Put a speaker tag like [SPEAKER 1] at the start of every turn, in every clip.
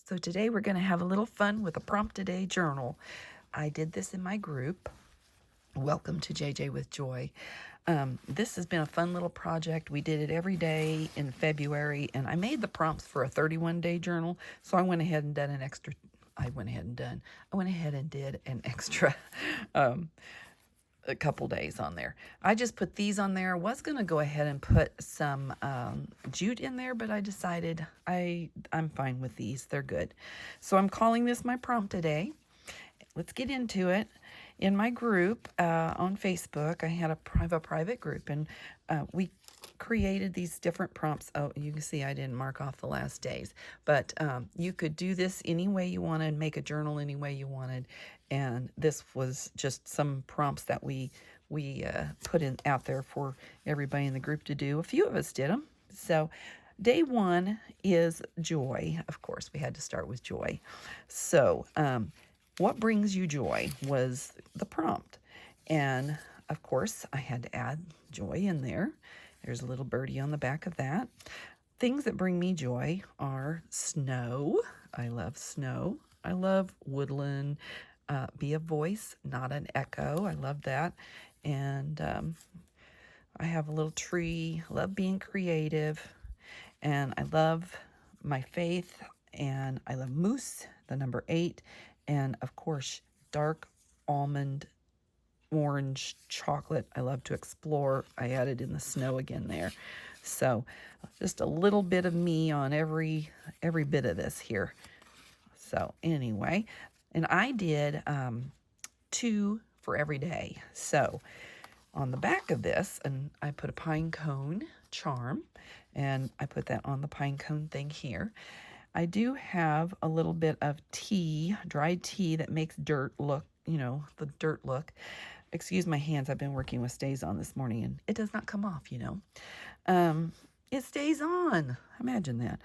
[SPEAKER 1] So today we're going to have a little fun with a prompt a day journal. I did this in my group. Welcome to JJ with Joy. This has been a fun little project. We did it every day in February, and I made the prompts for a 31-day journal. So I went ahead and did an extra. I went ahead and did an extra a couple days on there. I just put these on there. I was going to go ahead and put some jute in there, but I decided I'm fine with these. They're good. So I'm calling this my prompt today. Let's get into it. In my group on Facebook, I had a private group, and we created these different prompts. Oh, you can see I didn't mark off the last days, but you could do this any way you wanted, make a journal any way you wanted, and this was just some prompts that we put in out there for everybody in the group to do. A few of us did them. So day one is joy. Of course, we had to start with joy. So what brings you joy was the prompt. And of course, I had to add joy in there. There's a little birdie on the back of that. Things that bring me joy are snow. I love snow. I love woodland. Be a voice, not an echo. I love that. And I have a little tree. I love being creative. And I love my faith. And I love moose, the number 8. And of course, dark almond orange chocolate. I love to explore. I added in the snow again there. So just a little bit of me on every bit of this here. So anyway, and I did 2 for every day. So on the back of this, and I put a pine cone charm, and I put that on the pine cone thing here. I do have a little bit of tea, dried tea that makes dirt look, the dirt look. Excuse my hands, I've been working with stays on this morning, and it does not come off, It stays on. Imagine that.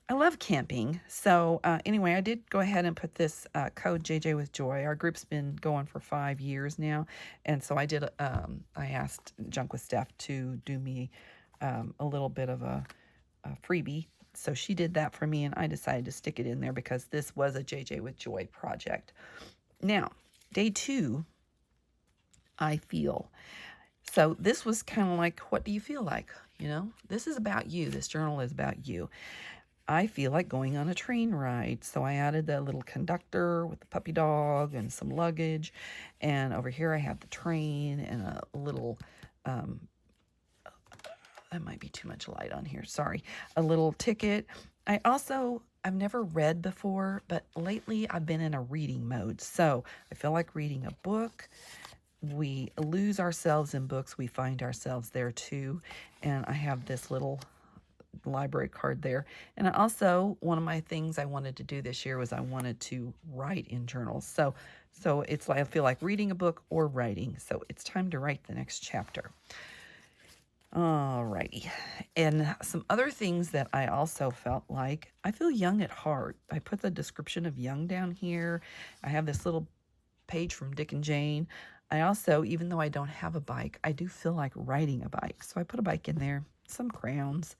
[SPEAKER 1] I love camping. So anyway, I did go ahead and put this code JJ with Joy. Our group's been going for 5 years now. And so I did, I asked Junk with Steph to do me a little bit of a freebie. So she did that for me, and I decided to stick it in there because this was a JJ with Joy project. Now, day 2, I feel. So this was kind of like, what do you feel like? This is about you. This journal is about you. I feel like going on a train ride. So I added the little conductor with the puppy dog and some luggage. And over here I have the train and a little, that might be too much light on here. Sorry. A little ticket. I've never read before, but lately I've been in a reading mode. So I feel like reading a book. We lose ourselves in books. We find ourselves there too. And I have this little library card there. And also, one of my things I wanted to do this year was I wanted to write in journals. So it's like I feel like reading a book or writing. So it's time to write the next chapter. Alrighty. And some other things that I also felt like, I feel young at heart. I put the description of young down here. I have this little page from Dick and Jane. I also, even though I don't have a bike, I do feel like riding a bike. So I put a bike in there, some crayons,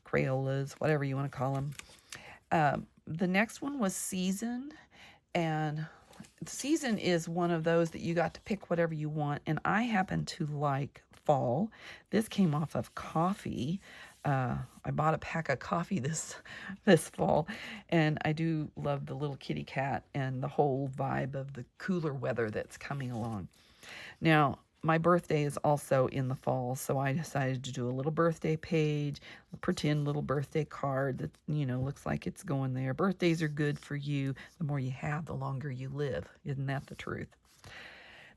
[SPEAKER 1] Crayolas, whatever you want to call them. The next one was season. And season is one of those that you got to pick whatever you want. And I happen to like fall. This came off of coffee. I bought a pack of coffee this fall, and I do love the little kitty cat and the whole vibe of the cooler weather that's coming along. Now, my birthday is also in the fall, so I decided to do a little birthday page, a pretend little birthday card that, looks like it's going there. Birthdays are good for you. The more you have, the longer you live. Isn't that the truth?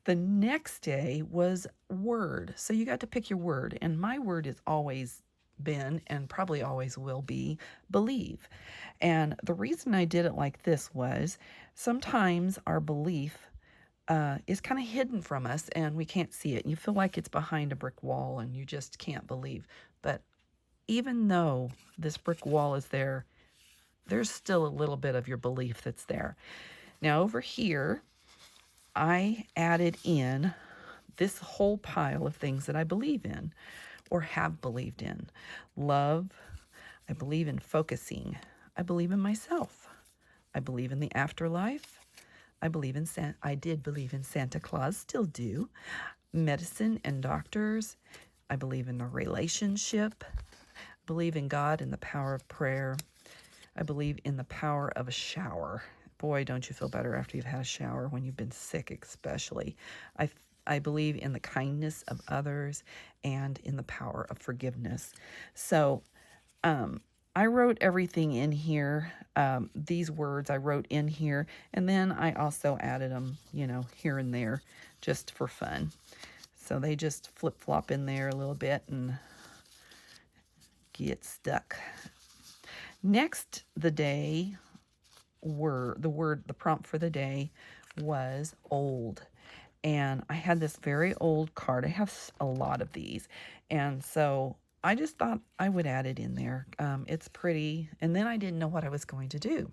[SPEAKER 1] The next day was word. So you got to pick your word, and my word has always been, and probably always will be, believe. And the reason I did it like this was sometimes our belief is kind of hidden from us and we can't see it. You feel like it's behind a brick wall and you just can't believe. But even though this brick wall is there, there's still a little bit of your belief that's there. Now over here, I added in this whole pile of things that I believe in or have believed in. Love. I believe in focusing. I believe in myself. I believe in the afterlife. I did believe in Santa Claus, still do. Medicine and doctors. I believe in a relationship. I believe in God and the power of prayer. I believe in the power of a shower. Boy, don't you feel better after you've had a shower, when you've been sick especially. I believe in the kindness of others and in the power of forgiveness. So I wrote everything in here. These words I wrote in here, and then I also added them, here and there, just for fun. So they just flip-flop in there a little bit and get stuck. Next, the prompt for the day was old. And I had this very old card. I have a lot of these. And so I just thought I would add it in there. It's pretty. And then I didn't know what I was going to do.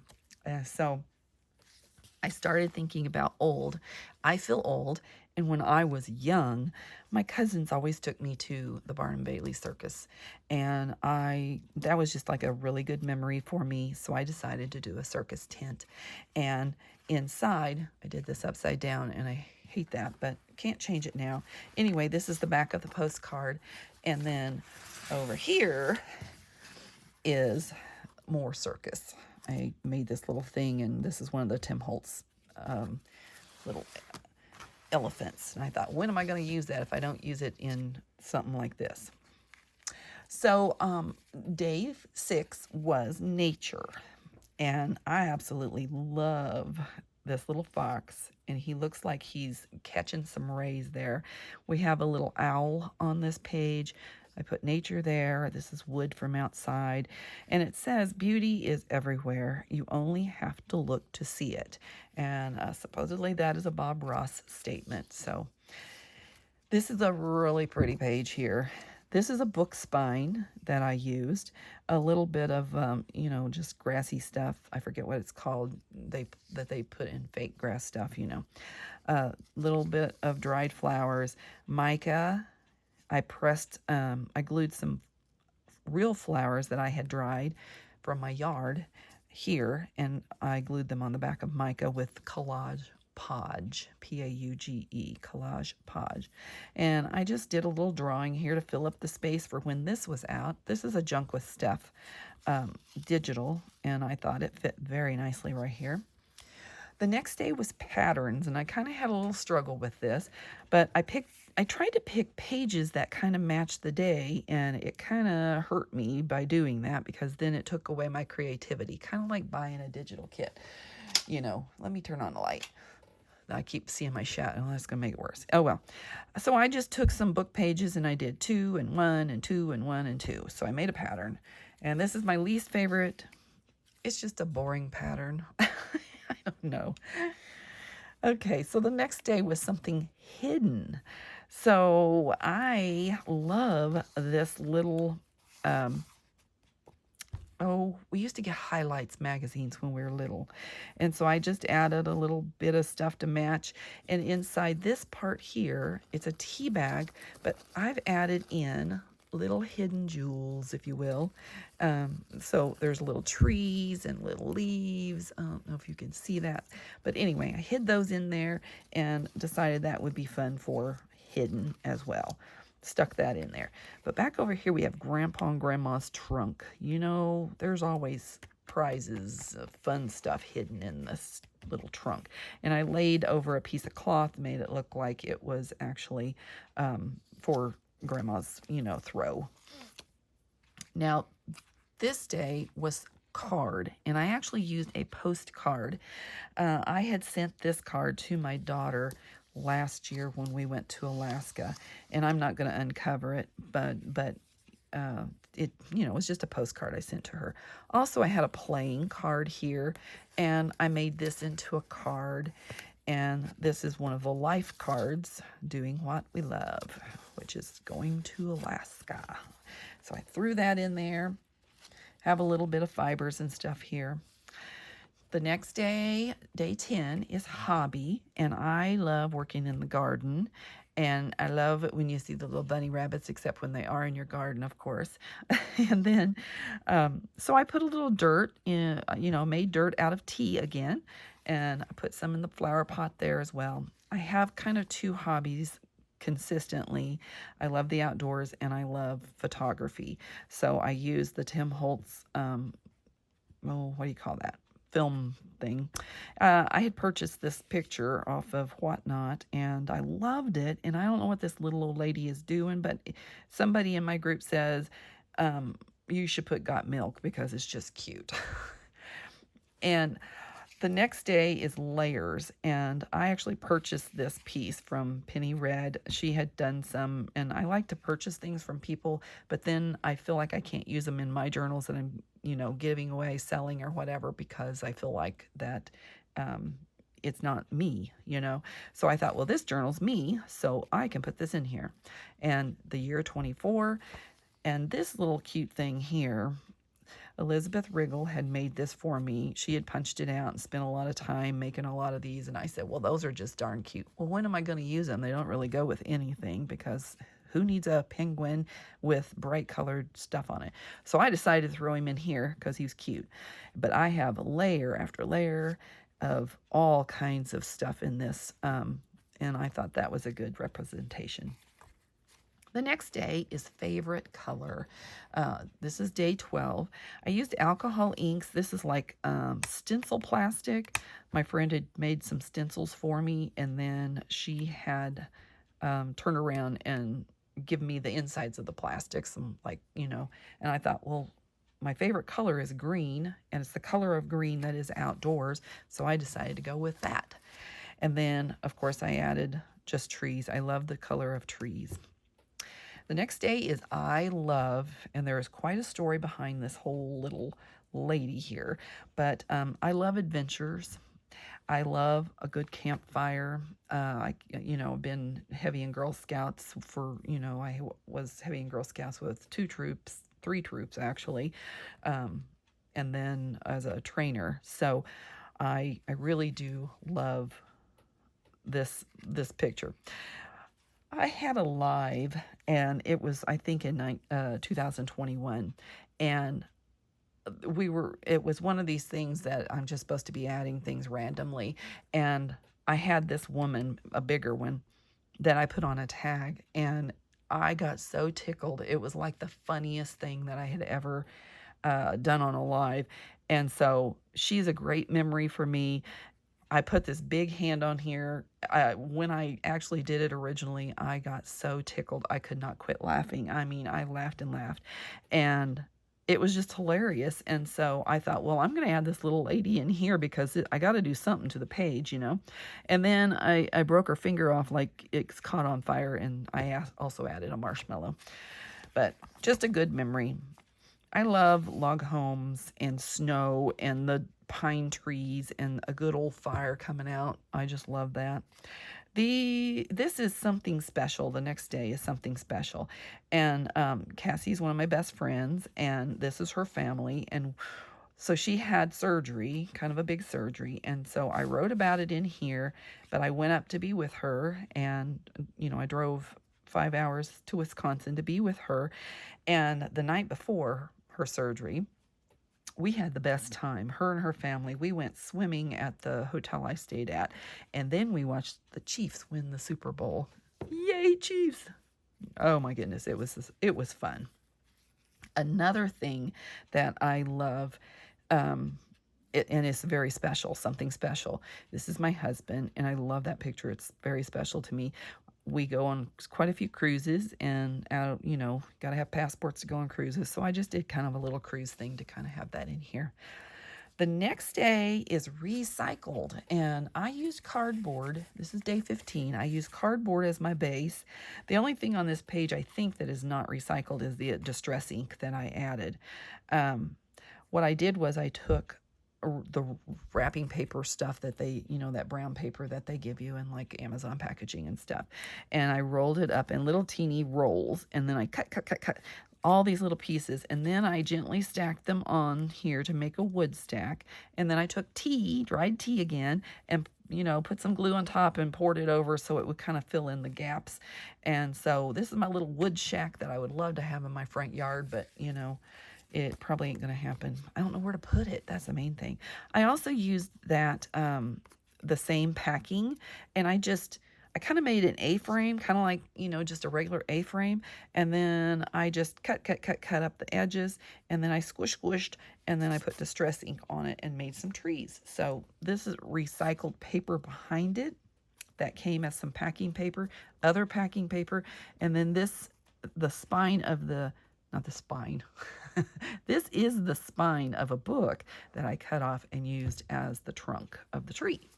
[SPEAKER 1] So I started thinking about old. I feel old. And when I was young, my cousins always took me to the Barnum Bailey Circus. And that was just like a really good memory for me. So I decided to do a circus tent. And inside, I did this upside down, and I hate that, but can't change it now. Anyway, this is the back of the postcard. And then over here is more circus. I made this little thing, and this is one of the Tim Holtz little elephants. And I thought, when am I going to use that if I don't use it in something like this? So day 6 was nature. And I absolutely love this little fox. And he looks like he's catching some rays there. We have a little owl on this page. I put nature there. This is wood from outside. And it says, beauty is everywhere. You only have to look to see it. And supposedly that is a Bob Ross statement. So this is a really pretty page here. This is a book spine that I used. A little bit of, just grassy stuff. I forget what it's called. That they put in fake grass stuff, A little bit of dried flowers. Mica. I glued some real flowers that I had dried from my yard here, and I glued them on the back of mica with Collage Podge, P-A-U-G-E, Collage Podge. And I just did a little drawing here to fill up the space for when this was out. This is a Junk with Steph digital, and I thought it fit very nicely right here. The next day was patterns, and I kind of had a little struggle with this, but I tried to pick pages that kind of matched the day, and it kind of hurt me by doing that, because then it took away my creativity, kind of like buying a digital kit. Let me turn on the light. I keep seeing my shadow. That's going to make it worse. Oh, well. So I just took some book pages, and I did 2 and 1 and 2 and 1 and 2. So I made a pattern, and this is my least favorite. It's just a boring pattern. I don't know. Okay, so the next day was something hidden. So I love this little, we used to get Highlights magazines when we were little. And so I just added a little bit of stuff to match. And inside this part here, it's a tea bag, but I've added in little hidden jewels, if you will. So there's little trees and little leaves. I don't know if you can see that. But anyway, I hid those in there and decided that would be fun for hidden as well. Stuck that in there. But back over here we have Grandpa and Grandma's trunk. There's always prizes, fun stuff hidden in this little trunk. And I laid over a piece of cloth, made it look like it was actually for Grandma's, throw. Now, this day was card, and I actually used a postcard. I had sent this card to my daughter last year when we went to Alaska, and I'm not going to uncover it, but it was just a postcard I sent to her. Also, I had a playing card here, and I made this into a card, and this is one of the life cards, doing what we love, which is going to Alaska. So I threw that in there. Have a little bit of fibers and stuff here. The next day, day 10, is hobby, and I love working in the garden. And I love it when you see the little bunny rabbits, except when they are in your garden, of course. And then, so I put a little dirt in, made dirt out of tea again. And I put some in the flower pot there as well. I have kind of two hobbies consistently. I love the outdoors and I love photography. So I use the Tim Holtz, what do you call that? Film thing. I had purchased this picture off of Whatnot and I loved it. And I don't know what this little old lady is doing, but somebody in my group says, you should put got milk because it's just cute. And the next day is layers, and I actually purchased this piece from Penny Red. She had done some, and I like to purchase things from people, but then I feel like I can't use them in my journals that I'm, giving away, selling, or whatever, because I feel like that it's not me, So I thought, well, this journal's me, so I can put this in here. And the year 24, and this little cute thing here, Elizabeth Riggle had made this for me. She had punched it out and spent a lot of time making a lot of these. And I said, well, those are just darn cute. Well, when am I going to use them? They don't really go with anything because who needs a penguin with bright colored stuff on it? So I decided to throw him in here because he's cute. But I have layer after layer of all kinds of stuff in this. And I thought that was a good representation. The next day is favorite color. This is day 12. I used alcohol inks. This is like stencil plastic. My friend had made some stencils for me, and then she had turned around and given me the insides of the plastics. And and I thought, well, my favorite color is green, and it's the color of green that is outdoors, so I decided to go with that. And then, of course, I added just trees. I love the color of trees. The next day is I love, and there is quite a story behind this whole little lady here, but I love adventures. I love a good campfire. I've been heavy in Girl Scouts for, I was heavy in Girl Scouts with 3 troops actually, and then as a trainer. So I really do love this picture. I had a live, and it was, I think, in 2021, and it was one of these things that I'm just supposed to be adding things randomly, and I had this woman, a bigger one, that I put on a tag, and I got so tickled. It was like the funniest thing that I had ever done on a live, and so she's a great memory for me. I put this big hand on here. When I actually did it originally, I got so tickled. I could not quit laughing. I mean, I laughed and laughed. And it was just hilarious. And so I thought, well, I'm going to add this little lady in here because I got to do something to the page, And then I broke her finger off like it's caught on fire. And I also added a marshmallow. But just a good memory. I love log homes and snow and the pine trees and a good old fire coming out. I just love that. This is something special. The next day is something special. And Cassie's one of my best friends, and this is her family. And so she had surgery, kind of a big surgery. And so I wrote about it in here, but I went up to be with her, and, I drove 5 hours to Wisconsin to be with her. And the night before her surgery, we had the best time. Her and her family, we went swimming at the hotel I stayed at, and then we watched the Chiefs win the Super Bowl. Yay, Chiefs! Oh my goodness, it was fun. Another thing that I love, and it's very special, something special. This is my husband, and I love that picture. It's very special to me. We go on quite a few cruises, and got to have passports to go on cruises. So I just did kind of a little cruise thing to kind of have that in here. The next day is recycled, and I used cardboard. This is day 15. I used cardboard as my base. The only thing on this page I think that is not recycled is the distress ink that I added. What I did was I took the wrapping paper stuff that they, that brown paper that they give you in like Amazon packaging and stuff. And I rolled it up in little teeny rolls, and then I cut all these little pieces, and then I gently stacked them on here to make a wood stack. And then I took dried tea again, and put some glue on top and poured it over so it would kind of fill in the gaps. And so this is my little wood shack that I would love to have in my front yard, but it probably ain't gonna happen. I don't know where to put it. That's the main thing. I also used that the same packing, and I kind of made an A-frame, kind of like, just a regular A-frame. And then I just cut up the edges, and then I squished, and then I put Distress ink on it and made some trees. So this is recycled paper behind it that came as some packing paper, other packing paper. And then the spine of not the spine. This is the spine of a book that I cut off and used as the trunk of the tree.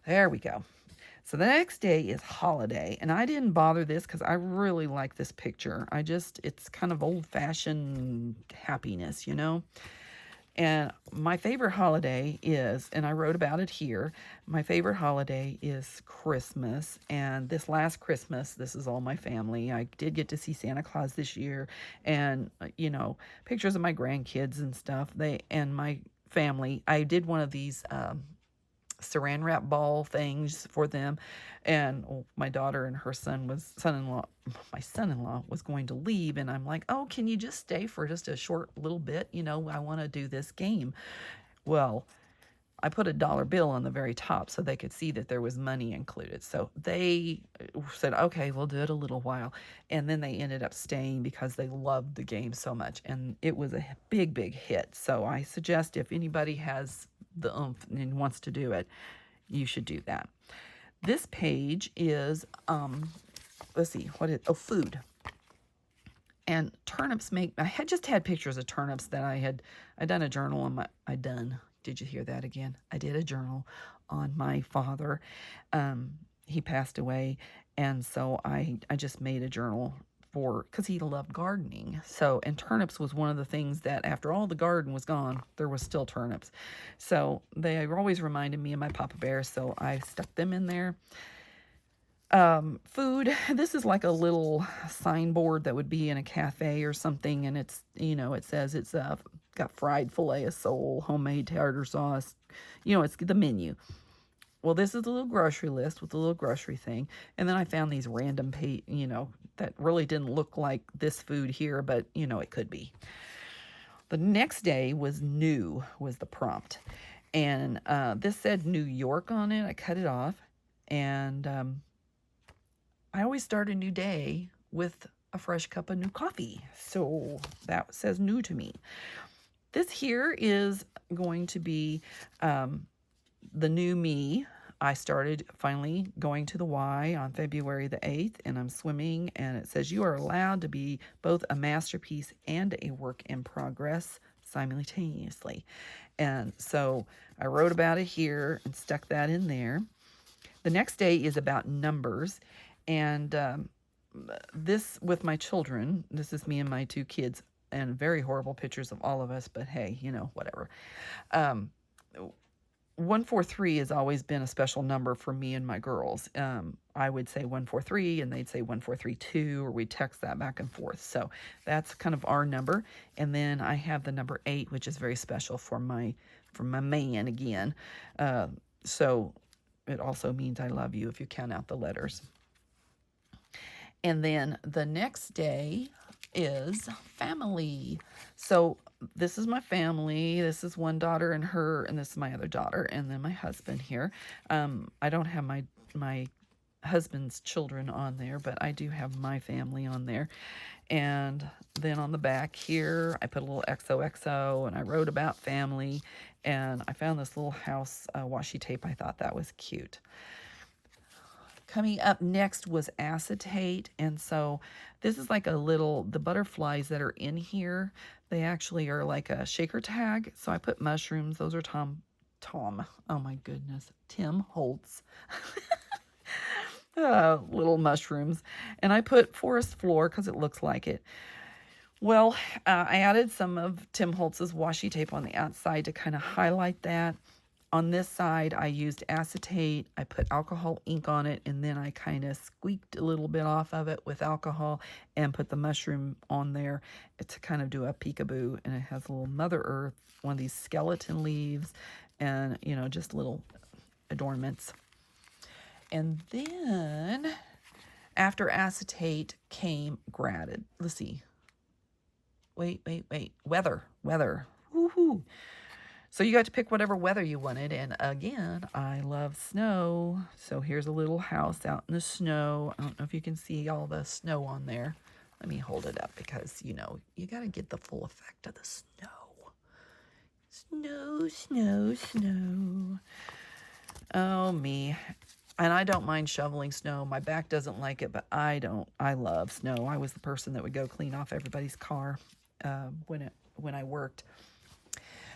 [SPEAKER 1] There we go. So the next day is holiday, and I didn't bother this because I really like this picture. It's kind of old-fashioned happiness, And my favorite holiday is, and I wrote about it here, my favorite holiday is Christmas. And this last Christmas, this is all my family. I did get to see Santa Claus this year, and, pictures of my grandkids and stuff. And my family. I did one of these saran wrap ball things for them, and my daughter and her my son-in-law was going to leave, and I'm like, oh, can you just stay for just a short little bit? I want to do this game. Well, I put a dollar bill on the very top so they could see that there was money included. So they said, okay, we'll do it a little while. And then they ended up staying because they loved the game so much. And it was a big hit. So I suggest if anybody has the oomph and wants to do it, you should do that. This page is, let's see, food. And turnips I had just had pictures of turnips that I'd done a journal on did you hear that again? I did a journal on my father. He passed away, and so I just made a journal because he loved gardening. So, and turnips was one of the things that after all the garden was gone, there was still turnips. So they always reminded me of my Papa Bear, so I stuck them in there. Food. This is like a little signboard that would be in a cafe or something, and it's, it says it's got fried filet of sole, homemade tartar sauce. It's the menu. Well, this is a little grocery list with a little grocery thing, and then I found these random that really didn't look like this food here, but it could be. The next day was the prompt, and this said New York on it. I cut it off, and I always start a new day with a fresh cup of new coffee. So that says new to me. This here is going to be the new me. I started finally going to the Y on February the 8th, and I'm swimming, and it says you are allowed to be both a masterpiece and a work in progress simultaneously. And so I wrote about it here and stuck that in there. The next day is about numbers. And this with my children, this is me and my two kids, and very horrible pictures of all of us, but hey, whatever. 143 has always been a special number for me and my girls. I would say 143 and they'd say 1432, or we'd text that back and forth. So that's kind of our number. And then I have the number 8, which is very special for my man again. So it also means I love you if you count out the letters. And then the next day is family. So this is my family. This is one daughter and this is my other daughter, and then my husband here. I don't have my husband's children on there, but I do have my family on there. And then on the back here, I put a little XOXO, and I wrote about family. And I found this little house washi tape. I thought that was cute. Coming up next was acetate, and so this is like the butterflies that are in here, they actually are like a shaker tag. So I put mushrooms. Those are oh my goodness, Tim Holtz little mushrooms. And I put forest floor because it looks like it. Well, I added some of Tim Holtz's washi tape on the outside to kind of highlight that. On this side, I used acetate. I put alcohol ink on it, and then I kind of squeaked a little bit off of it with alcohol and put the mushroom on there to kind of do a peekaboo. And it has a little Mother Earth, one of these skeleton leaves, and, just a little adornments. And then after acetate came graded. Let's see. Wait. Weather. Woohoo. So you got to pick whatever weather you wanted. And again, I love snow. So here's a little house out in the snow. I don't know if you can see all the snow on there. Let me hold it up because, you know, you got to get the full effect of the snow. Snow. Oh, me. And I don't mind shoveling snow. My back doesn't like it, but I don't. I love snow. I was the person that would go clean off everybody's car when I worked.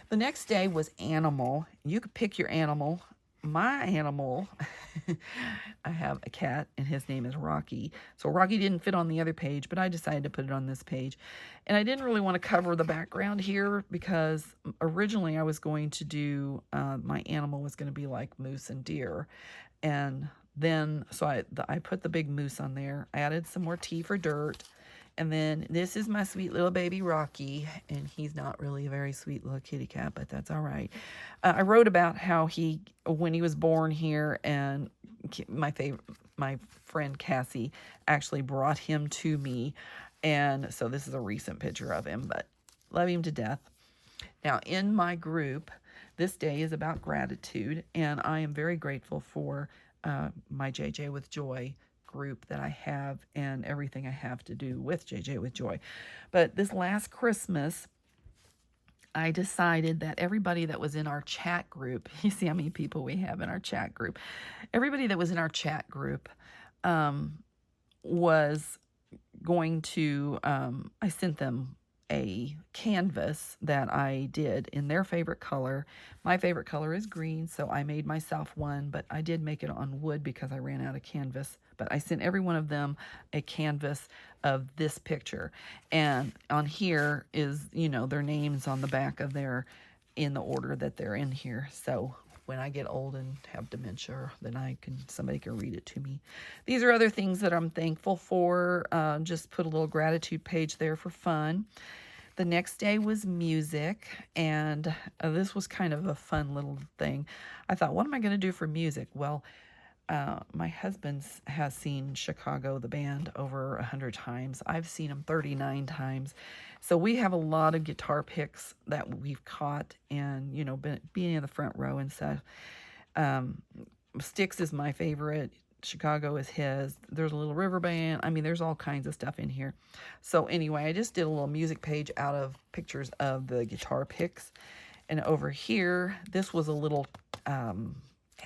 [SPEAKER 1] The next day was animal. You could pick your animal. My animal, I have a cat, and his name is Rocky. So Rocky didn't fit on the other page, but I decided to put it on this page. And I didn't really want to cover the background here because originally I was going to do, my animal was going to be like moose and deer. And then, so I put the big moose on there. I added some more tea for dirt. And then this is my sweet little baby Rocky, and he's not really a very sweet little kitty cat, but that's all right. I wrote about how when he was born here, and my friend Cassie actually brought him to me, and so this is a recent picture of him, but love him to death. Now, in my group, this day is about gratitude, and I am very grateful for my JJ with Joy group that I have and everything I have to do with JJ with Joy. But this last Christmas, I decided that everybody that was in our chat group, you see how many people we have in our chat group, everybody that was in our chat group was going to, I sent them a canvas that I did in their favorite color. My favorite color is green, so I made myself one, but I did make it on wood because I ran out of canvas. But I sent every one of them a canvas of this picture. And on here is, you know, their names on the back of their, in the order that they're in here. So when I get old and have dementia, then somebody can read it to me. These are other things that I'm thankful for. Just put a little gratitude page there for fun. The next day was music, and this was kind of a fun little thing. I thought, what am I going to do for music? Well, my husband has seen Chicago, the band, over 100 times. I've seen him 39 times. So we have a lot of guitar picks that we've caught and, you know, being in the front row and stuff. Styx is my favorite. Chicago is his. There's a Little River Band. I mean, there's all kinds of stuff in here. So anyway, I just did a little music page out of pictures of the guitar picks. And over here, this was a little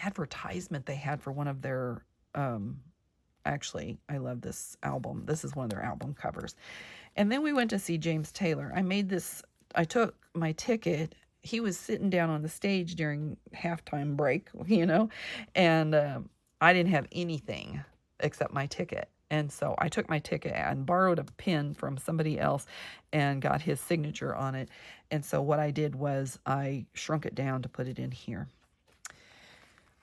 [SPEAKER 1] advertisement they had for one of their, actually, I love this album. This is one of their album covers. And then we went to see James Taylor. I took my ticket. He was sitting down on the stage during halftime break, you know, and I didn't have anything except my ticket. And so I took my ticket and borrowed a pen from somebody else and got his signature on it. And so what I did was I shrunk it down to put it in here.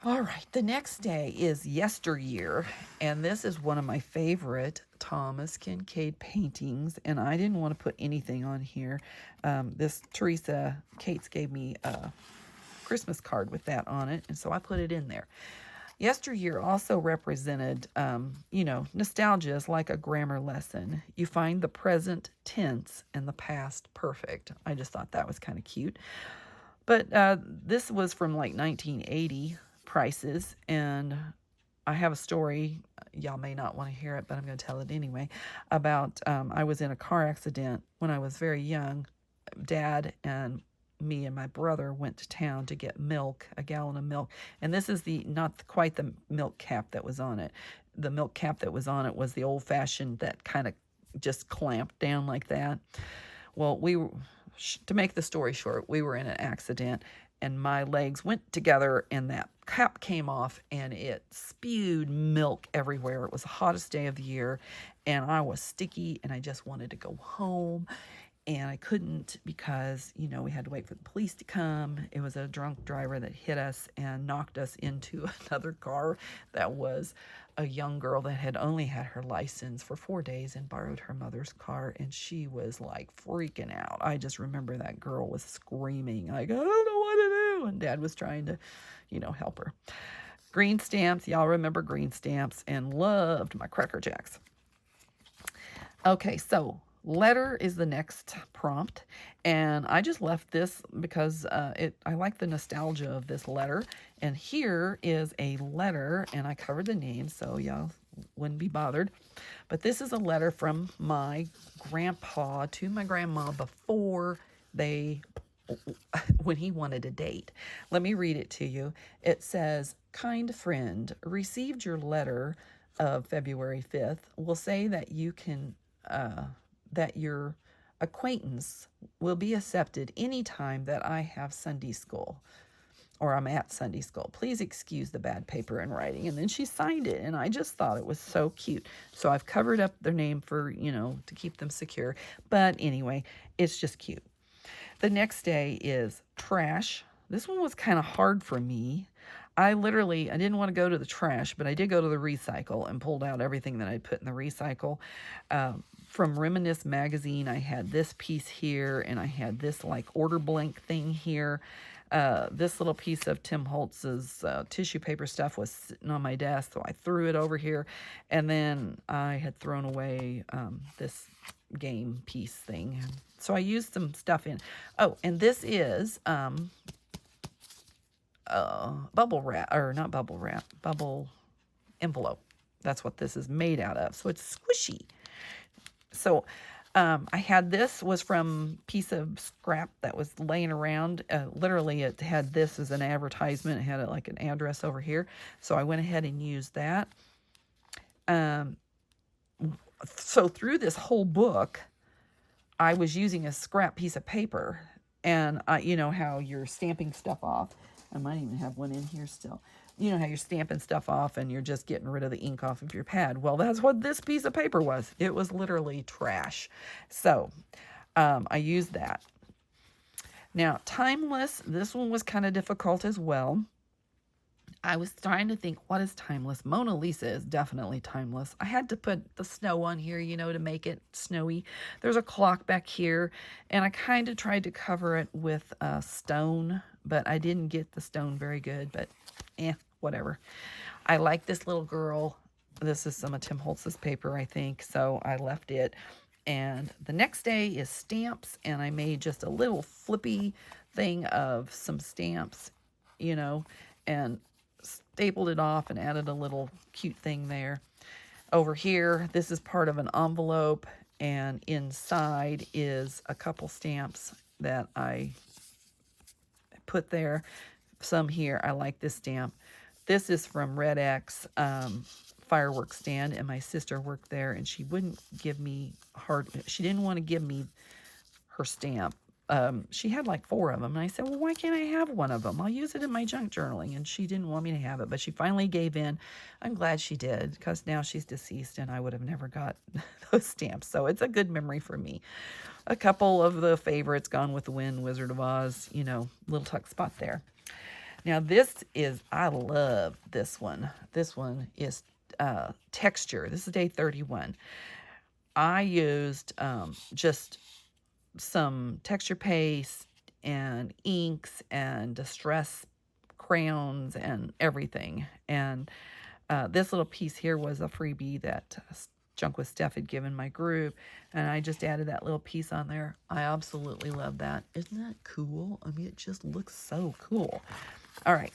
[SPEAKER 1] All right, the next day is Yesteryear, and this is one of my favorite Thomas Kinkade paintings, and I didn't want to put anything on here. This Teresa Cates gave me a Christmas card with that on it, and so I put it in there. Yesteryear also represented, you know, nostalgia is like a grammar lesson. You find the present tense and the past perfect. I just thought that was kind of cute. But this was from like 1980 prices, and I have a story. Y'all may not want to hear it, but I'm going to tell it anyway. About I was in a car accident when I was very young. Dad and me and my brother went to town to get milk, a gallon of milk. And this is not quite the milk cap that was on it. The milk cap that was on it was the old-fashioned that kind of just clamped down like that. Well, to make the story short, we were in an accident, and my legs went together, and that cap came off, and it spewed milk everywhere. It was the hottest day of the year, and I was sticky, and I just wanted to go home. And I couldn't because, you know, we had to wait for the police to come. It was a drunk driver that hit us and knocked us into another car that was a young girl that had only had her license for 4 days and borrowed her mother's car. And she was like freaking out. I just remember that girl was screaming, like, I don't know what to when Dad was trying to, help her. Green stamps. Y'all remember green stamps, and loved my Cracker Jacks. Okay, so letter is the next prompt, and I just left this because I like the nostalgia of this letter. And here is a letter, and I covered the name so y'all wouldn't be bothered. But this is a letter from my grandpa to my grandma before when he wanted a date. Let me read it to you. It says, "Kind friend, received your letter of February 5th. Will say that you can that your acquaintance will be accepted anytime that I have Sunday school, or I'm at Sunday school. Please excuse the bad paper and writing." And then she signed it, and I just thought it was so cute. So I've covered up their name for, to keep them secure. But anyway, it's just cute. The next day is trash. This one was kind of hard for me. I didn't want to go to the trash, but I did go to the recycle and pulled out everything that I put in the recycle. From Reminisce magazine, I had this piece here, and I had this like order blank thing here. This little piece of Tim Holtz's tissue paper stuff was sitting on my desk, so I threw it over here. And then I had thrown away this game piece thing. So I used some stuff in. Oh, and this is bubble wrap, or not bubble wrap, bubble envelope. That's what this is made out of. So it's squishy. So I had this was from a piece of scrap that was laying around. Literally, it had this as an advertisement. It had like an address over here. So I went ahead and used that. So through this whole book, I was using a scrap piece of paper. And you know how you're stamping stuff off. I might even have one in here still. You know how you're stamping stuff off and you're just getting rid of the ink off of your pad. Well, that's what this piece of paper was. It was literally trash. So I used that. Now, timeless. This one was kind of difficult as well. I was trying to think, what is timeless? Mona Lisa is definitely timeless. I had to put the snow on here, to make it snowy. There's a clock back here, and I kind of tried to cover it with stone, but I didn't get the stone very good, but whatever. I like this little girl. This is some of Tim Holtz's paper, I think, so I left it. And the next day is stamps, and I made just a little flippy thing of some stamps, and stapled it off and added a little cute thing there. Over here, this is part of an envelope, and inside is a couple stamps that I put there. Some here. I like this stamp. This is from Red X fireworks stand, and my sister worked there, and she wouldn't give me she didn't want to give me her stamp. She had like 4 of them, and I said, well, why can't I have one of them? I'll use it in my junk journaling. And she didn't want me to have it, but she finally gave in. I'm glad she did, because now she's deceased, and I would have never got those stamps. So it's a good memory for me. A couple of the favorites, Gone with the Wind, Wizard of Oz, little tuck spot there. Now I love this one. This one is texture. This is day 31. I used just some texture paste and inks and distress crayons and everything. And this little piece here was a freebie that Junk with Steph had given my group, and I just added that little piece on there. I absolutely love that. Isn't that cool? I mean, it just looks so cool. All right.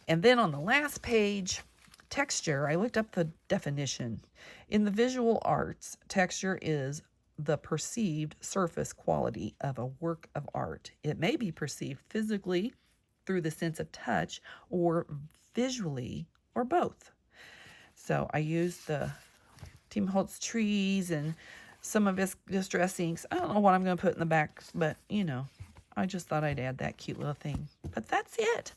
[SPEAKER 1] And then on the last page, texture, I looked up the definition. In the visual arts, texture is the perceived surface quality of a work of art. It may be perceived physically through the sense of touch, or visually, or both. So I used the Tim Holtz trees and some of his distress inks. I don't know what I'm going to put in the back, but I just thought I'd add that cute little thing. But that's it.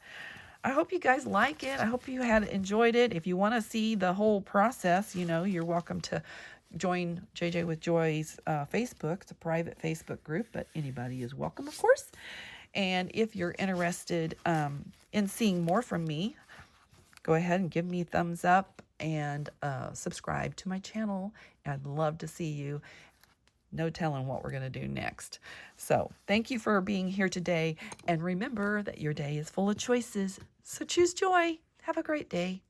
[SPEAKER 1] I hope you guys like it. I hope you had enjoyed it. If you want to see the whole process, you're welcome to join JJ with Joy's Facebook. It's a private Facebook group, but anybody is welcome, of course. And if you're interested in seeing more from me, go ahead and give me a thumbs up and subscribe to my channel. I'd love to see you. no telling what we're going to do next. So thank you for being here today. And remember that your day is full of choices. So choose joy. Have a great day.